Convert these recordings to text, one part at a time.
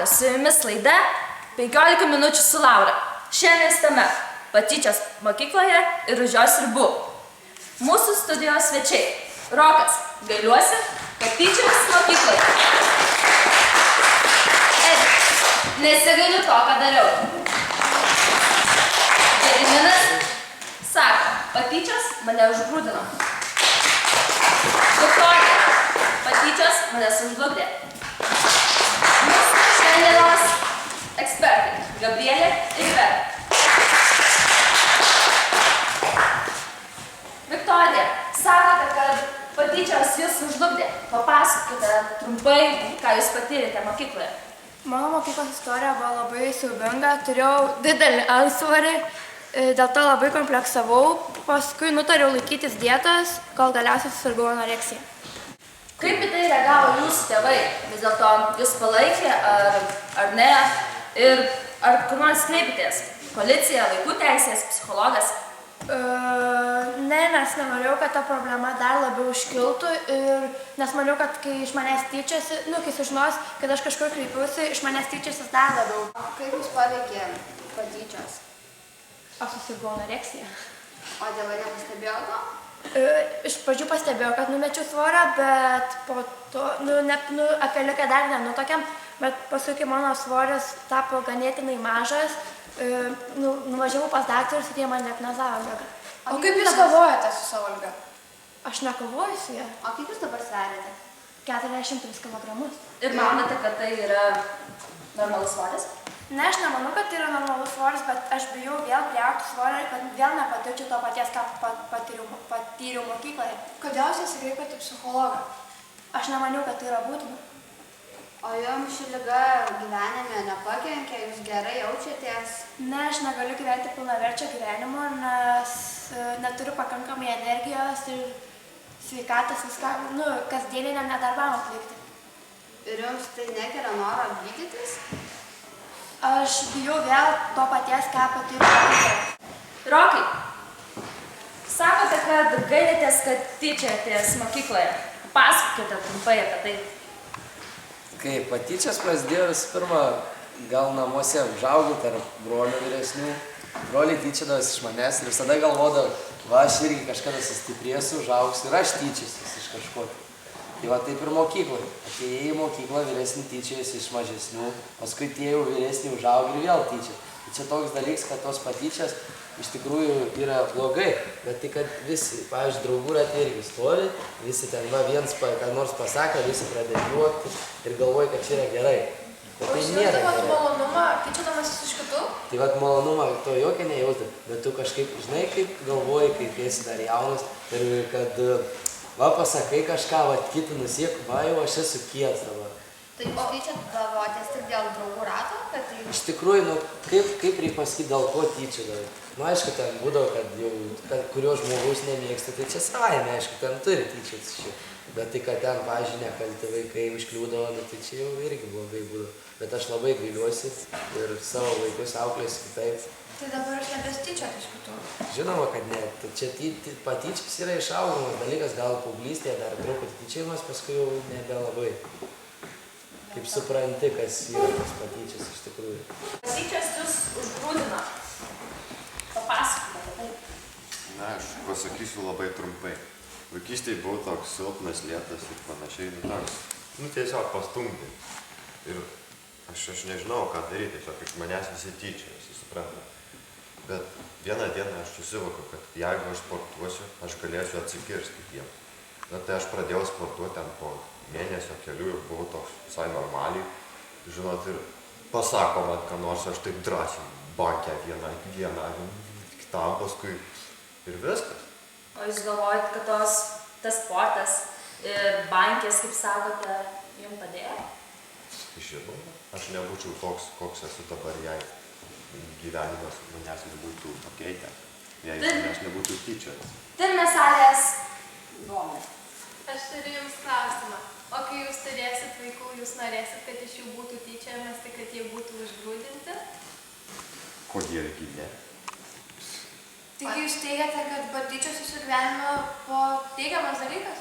labas, su jumis laida 15 minučių su Laura. Šiandien stame patyčios mokykloje ir už jos ribų. Mūsų studijos svečiai Rokas, gailiuosi, patyčios mokykloje. Nesigailiu to, ką dariau. Gediminas sako, patyčios mane užgrūdino. Viktorija, patyčios mane sužlugdė. Mūsų šiandienos ekspertai Gabrielė ir Vera. Viktorija, sakote, kad patyčios jūs sužlugdė. Papasakokite trumpai, ką jūs patyrėte mokykloje. Mano mokyklos istorija buvo labai siaubinga, turėjau didelį antsvorį, dėl to labai kompleksavau, paskui nutariau laikytis dietos, kol galiausiai susirgau anoreksija. Kaip į tai reagavo jūsų tėvai? Vis dėlto jūs palaikė ar ne? Ir ar kur nors kreipėtės? Policija, vaikų teisės, psichologas? Ne, nes nenorėjau, kad ta problema dar labiau iškiltų ir nes maniau, kad kai iš manęs tyčiasi, kai sužinos, kad aš kažkur kreipiausi, iš manęs tyčiasis dar labiau. Kaip jūs paveikė patyčios? Aš susirgau anoreksiją. O tėvai nepastebėjo to? Iš pradžių pastebėjau, kad numečiau svorą, bet po to, apie liką dar nenutokiam, bet paskui, kai mano svoris tapo ganėtinai mažas, nuvažiavau pas daktarus ir jie man diagnozavo ligą. O kaip jūs kovojate su savo liga? Aš nekovoju su ja. O kaip jūs dabar sveriate? 43 kilogramus. Ir manote, kad tai yra normalus svoris? Ne, aš nemanau, kad tai yra normalus svoris, bet aš bijau vėl priaugti svorį, kad vėl nepatirčiau to paties, ką patyriau mokykloje. Kodėl jūs įsikreipėte į psichologą? Aš nemaniau, kad tai yra būtina. O jums ši liga gyvenime nepakenkė, jūs gerai jaučiatės? Ne, aš negaliu gyventi pilnaverčio gyvenimo, nes neturiu pakankamai energijos ir sveikatos viską, kasdieniniam nedarbam atlikti. Ir jums tai nekelia noro gydytis? Aš bijau vėl to paties, ką patyriau mokykloje. Rokai, sakote, kad gailitės, kad tyčiatės mokykloje. Pasakokite trumpai apie tai. Kai patyčios prasidėjo visų pirma, gal namuose užaugau tarp brolių vyresnių. Broliai tyčiadavos iš manęs ir visada galvodavo, aš irgi kažkada sustiprėsiu, užaugsiu ir aš tyčiasiu iš kažko. Tai va taip ir mokykloje. Atėjai į mokyklą, vyresni tyčiasi iš mažesnių, paskui tie jau vyresni užaugo ir vėl tyčia. Tai čia toks dalykas, kad tos patyčias iš tikrųjų yra blogai, bet tai, kad visi, pavyzdžiui, draugų ratai irgi stovi, visi ten, vienas ką nors pasako, visi pradeda juokti ir galvoja, kad čia yra gerai. Bet tai nėra gerai. Malonumą, tyčiodamasis iš kitų? Tai vat malonumą to jokia nejauti, bet tu kažkaip, žinai, kaip galvoji, kai esi dar jaunas ir kad pasakai kažką, kiti nusiek, jau aš esu kietas dabar. Tai jūs tyčiodavotės tik dėl draugų rato? Iš tikrųjų, kaip reikia pasakyti, dėl ko tyčiodavai? Aišku, ten būdavo, kad kurio žmogaus nemėgsta, tai čia savaime, aišku, ten turi tyčias iš jų. Bet tai, kad ten, pavyzdžiui, nekalti vaikai užkliūdavo, tai čia jau irgi blogai būdavo. Bet aš labai gailiuosi ir savo vaikus auklėsiu kitaip. Tai dabar aš nebesityčiot iš kitų? Žinoma, kad ne. Čia patyčias yra išaugomas dalykas, gal paauglystėje dar truputį tyčiavimas, paskui jau nebelabai. Kaip supranti, kas yra tos patyčias iš tikrųjų. Patyčias jūs užgrūdino. Papasakokite apie tai. Na, aš pasakysiu labai trumpai. Vaikystėje buvau toks silpnas, lėtas ir panašiai, tiesiog pastumdė. Ir aš nežinau, ką daryti, tiesiog iš manęs visi tyčia, visi supranta. Bet vieną dieną aš susivokiau, kad jeigu aš sportuosiu, aš galėsiu atsikirsti jiem. Tai aš pradėjau sportuoti ten po mėnesio kelių ir buvau toks visai normaliai. Žinot, ir pasako man, ką nors aš taip drąsiai bankę vieną kitam paskui ir viskas. O jūs galvojate, kad tas sportas ir bankės, kaip sakote, jums padėjo? Žinoma, aš nebūčiau toks, koks esu dabar, jei gyvenimas manęs nebūtų pakeitę, jei manęs nebūtų tyčias. Turime salės nuomonę. Aš turiu jums klausimą. O kai jūs turėsit vaikų, jūs norėsit, kad iš jų būtų tyčiamas, tai kad jie būtų užgrūdinti? Kodėlgi ne? Taigi jūs teigiate, kad patyčios jūsų gyvenime buvo teigiamas dalykas?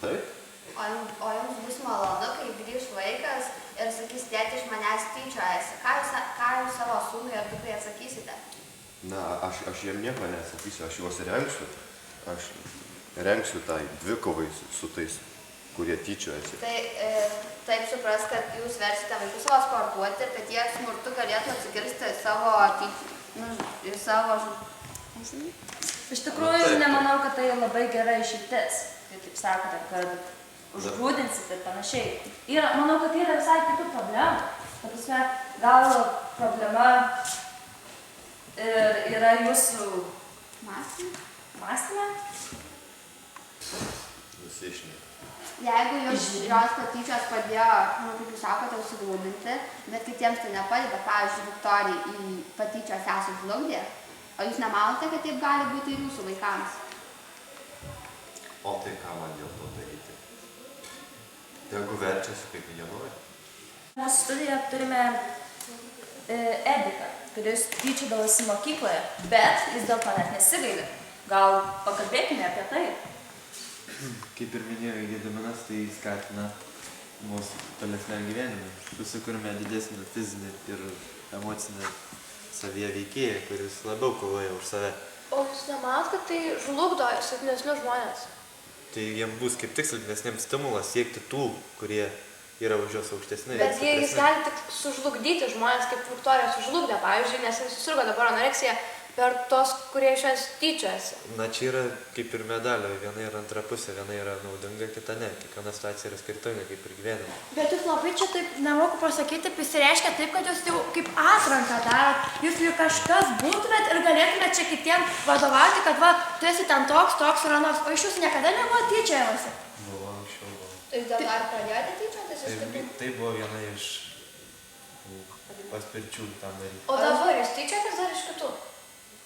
Taip. O jums bus malonu, kai grįš vaikas, ir sakys, tėti iš manęs tyčiojasi. Ką jūs savo sūnui ar dukrai atsakysite? Na, aš jiem nieko nesakysiu, aš juos rengsiu. Aš rengsiu tai dvikovai su tais, kurie tyčiojasi. Tai taip supras, kad jūs versite vaikus savo sportuoti, kad jie smurtu galėtų atsikirsti savo Iš tikrųjų, nemanau, kad tai labai gera išeitis, kai taip sakote, kad užgrūdinsite ir panašiai. Manau, kad yra visai kitų problemų. Gal problema yra jūsų mąstyme? Nusišnė. Jeigu jos patyčios padėjo, kaip jūs sakote, užsigrūdinti, bet kitiems tai nepadeda, pavyzdžiui, Viktorijai į patyčios ją sužlugdė, o jūs nemanote, kad taip gali būti ir jūsų vaikams? O tai ką man dėl to daryti? Tegu verčiasi, kaip jie nori. Mūsų studijoje turime Ediką, kuris tyčiodavosi mokykloje, bet jis dėl to net nesigaili. Gal pakalbėkime apie tai? Kaip ir minėjo Gediminas, tai skatina mūsų tolesniam gyvenimui. Susikūrime didesnį fizinį ir emocinį savyje veikėją, kuris labiau kovoja už save. O jūs nemanot, kad tai žlugdo silpnesnius žmonės? Tai jiems bus kaip tik silpnesniems stimulas siekti tų, kurie yra už juos aukštesni. Bet jis gali tik sužlugdyti žmonės, kaip Viktorija sužlugdė, pavyzdžiui, nes jis susirgo dabar anoreksija per tos, kurie iš jos tyčiojasi. Na, čia yra kaip ir medalio, viena yra antra pusė, viena yra naudinga, kita ne. Kiekviena situacija yra skirtinga, kaip ir gyvenime. Bet jūs labai čia taip, nemoku pasakyti, pasireiškia taip, kad jūs jau kaip atranką darot. Jūs jau kažkas būtumėt ir galėtumėt čia kitiem vadovauti, kad va, tu esi ten toks ir anos, o iš jūsų niekada nebuvo tyčiojamasi. Buvo anksčiau. Ir dėl ar pradėjote tyčiotis? Tai buvo viena iš paspirčių tam daryti. O dabar jūs tyčiotės dar iš kitų?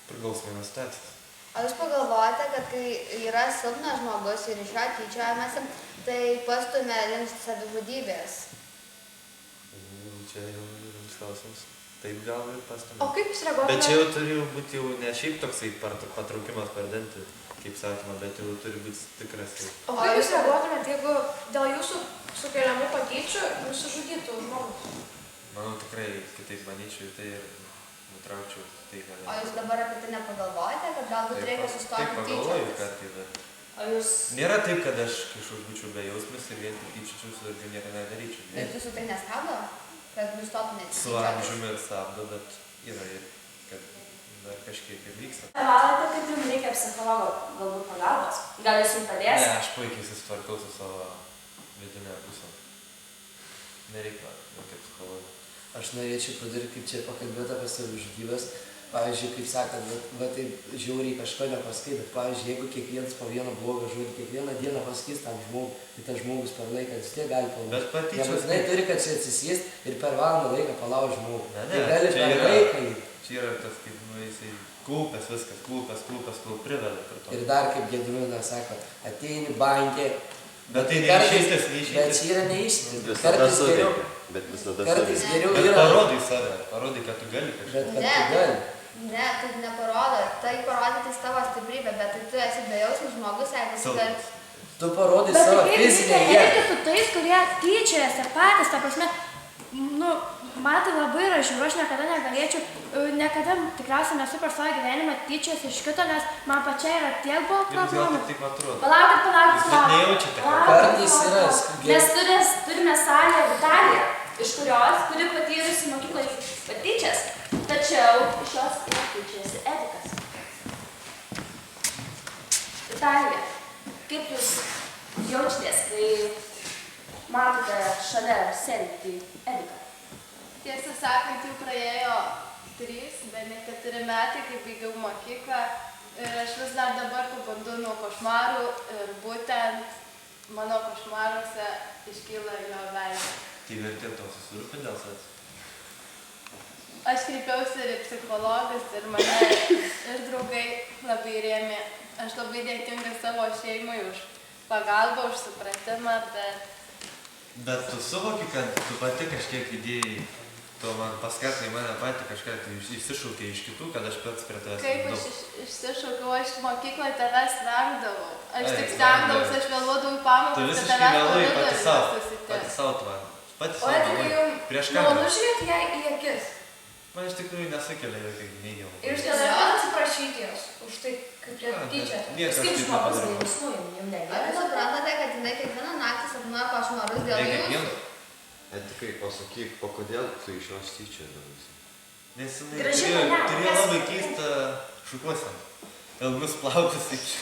Priklausomai nuo situacijos. O jūs pagalvojate, kad kai yra silpnas žmogus ir iš jo tyčiojamasi, tai pastumia link savižudybės? Čia jau yra klausimas. Taip gal ir pastumia. O kaip jūs reaguotumėte? Bet čia jau turi būti jau ne šiaip toksai patraukimas per dantį, kaip sakoma, bet jau turi būti tikras. O kaip jūs reaguotumėte, jeigu dėl jūsų sukeliamų patyčių nusižudytų žmogus? Manau, tikrai kitaip manyčiau tai ir nutraukčiau tai, ką... O jūs dabar apie tai nepagalvojate, kad galbūt reikia sustoti Taip pagalvoju, tyčiotis? kad tai, bet... O jūs... Nėra taip, kad aš kažkoks būčiau bejausmis ir vien tik tyčiučiausi ir nieko nedaryčiau. Bet jūsų tai nestabdo, kad jūs stotumėte Su amžiumi ir stabdo, bet yra ir, kad dar kažkiek ir vyksta. Manote, kad jums reikia psichologo galbūt pagalbos? Gal jis jums padės? Ne, aš puikiai susitvarkau su savo vidinę pusę. Nereikia jokio psichologo. Aš norėčiau pradėti, kaip čia pakalbėti apie savižudybės. Pavyzdžiui, kaip sakant, va taip žiauriai kažko nepasakyti, bet pavyzdžiui, jeigu kiekvienas po vieną blogą žodį, kiekvieną dieną pasakys tam žmogui, tai tas žmogus per laiką vis tiek gali palaužti. Bet patyčios... Nebūtinai turi, kad čia atsisėst ir per valandą laiką palaužti žmogų. Ne, Tai gali čia per yra, laiką. čia yra tas, kaip, jisai klūpės viskas, klūpės, priveda prie to. Ir dar, kaip Gediminas sako, ateini bankė. Bet tai neišeitis, Bet čia yra neišeitis. Visada suveikia. Bet visada Kartais suveikia. geriau Bet yra. parodai save, parodai, kad tu gali kažką. Bet kad tu gali. Ne, tai neparodo. Tai parodyti tavo stiprybę, bet tai tu esi bejausmis žmogus, jeigu tu gali... Tu parodai Bet savo kaip fizinę reikia jėgą. elgtis su tais, kurie tyčiojasi patys, ta prasme, nu, man tai labai yra žiūru, aš niekada negalėčiau, niekada tikriausiai nesu per savo gyvenimą tyčiojęs iš kito, nes man pačiai yra tiek buvo Jums gal problemų. taip atrodo. Palaukit. Bet nejaučiate, kad... Kartais yra. Mes turime salę Vitaliją, kuri patyrusi mokykloje patyčias, tačiau iš jos tyčiasi Edikas. Vitalija, kaip jūs jaučiatės, kai matote šalia sėdintį Ediką? Tiesą sakant, jau praėjo 3, bet ne 4 metai, kai baigiau mokyklą ir aš vis dar dabar pabundu nuo košmarų ir būtent mano košmaruose iškyla jo veidas. Tai vertė to susirūpinti dėl savęs. Aš kreipiausi ir į psichologus ir mane ir draugai labai rėmė. Aš labai dėkinga savo šeimai už pagalbą, už supratimą, Bet tu suvoki, kad tu pati kažkiek įdėjai, tu man paskatinai mane pati kažką, tai išsišaukė iš kitų, kad aš pats prie tavęs kaip aš išsišaukiau, aš mokykloje tavęs vengdavau. Aš Ei, tik stengdavausi, aš vėluodavau į Tu pamokas, kad visiškai tavęs vėluoji pati koridoriuje savo susitikti. tu Pats O Edvardai, jums prieš malonu kamerą. žiūrėti jai į akis. Man iš tikrųjų nesukelia jokių neigiamų. Ir iš tiesų atsiprašyti jos už tai, kaip jie tyčia. Niekas Kaip taip žmogus nepadaro. jausmų jums Ar jūs negali. suprantate, kad jinai kiekvieną naktį sapnuoja košmarus dėl Ne jūsų? kiekvieną. Etikai, pasakyk, o kodėl tu iš jos tyčiodavaisi? Nes jinai Graži turėjo panelė, turėjo kas- labai keistą šukuoseną. Ilgus plaukus iki.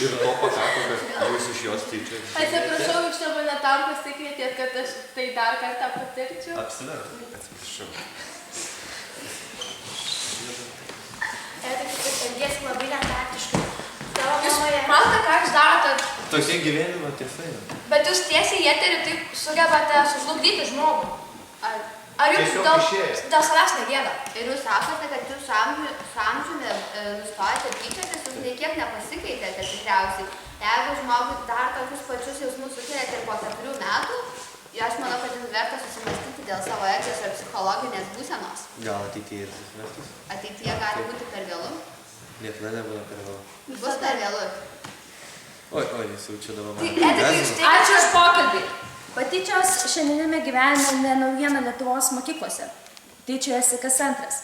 Ir to pakako, kad jūs iš jos tyčiodavaisi. Atsiprašau, jūs čia mane tam pasikvietėt, kad aš tai dar kartą patirčiau. Apsiverk. Atsiprašau. Edvardai, kaip elgiesi labai netaktiškai. Tavo Jūs mamoje. matote, ką jūs darote, Tokia gyvenimo tiesa yra. Bet jūs tiesiai į eterį taip sugebate sužlugdyti žmogų. Ar jums Tiesiog dėl išėjo. savęs negėda? Ir jūs sakote, kad jūs su amžiumi nustojate tyčiotis, jūs nei kiek nepasikeitėte tikriausiai. Jeigu žmogui dar tokius pačius jausmus sukeliate ir po 4 metų, aš manau, kad jums verta susimastyti dėl savo elgesio ir psichologinės būsenos. Gal ateityje ir susimestus. Ateityje gali būti per vėlu. Niekada nebūna per vėlu. Bus per vėlu. Oi, jis jau čia dabar Tai man. Edvardai, jūs gąsdina. Ačiū už pokalbį. Patyčios šiandienime gyvenime ne naujiena Lietuvos mokyklose. Tyčiojasi kas antras.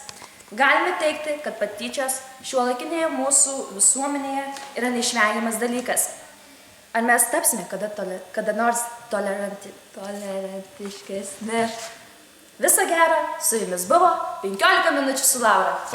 Galime teigti, kad patyčios šiuolaikinėje mūsų visuomenėje yra neišvengiamas dalykas. Ar mes tapsime kada nors tolerantiškesni? Viso gero, su jumis buvo 15 minučių su Laura. O,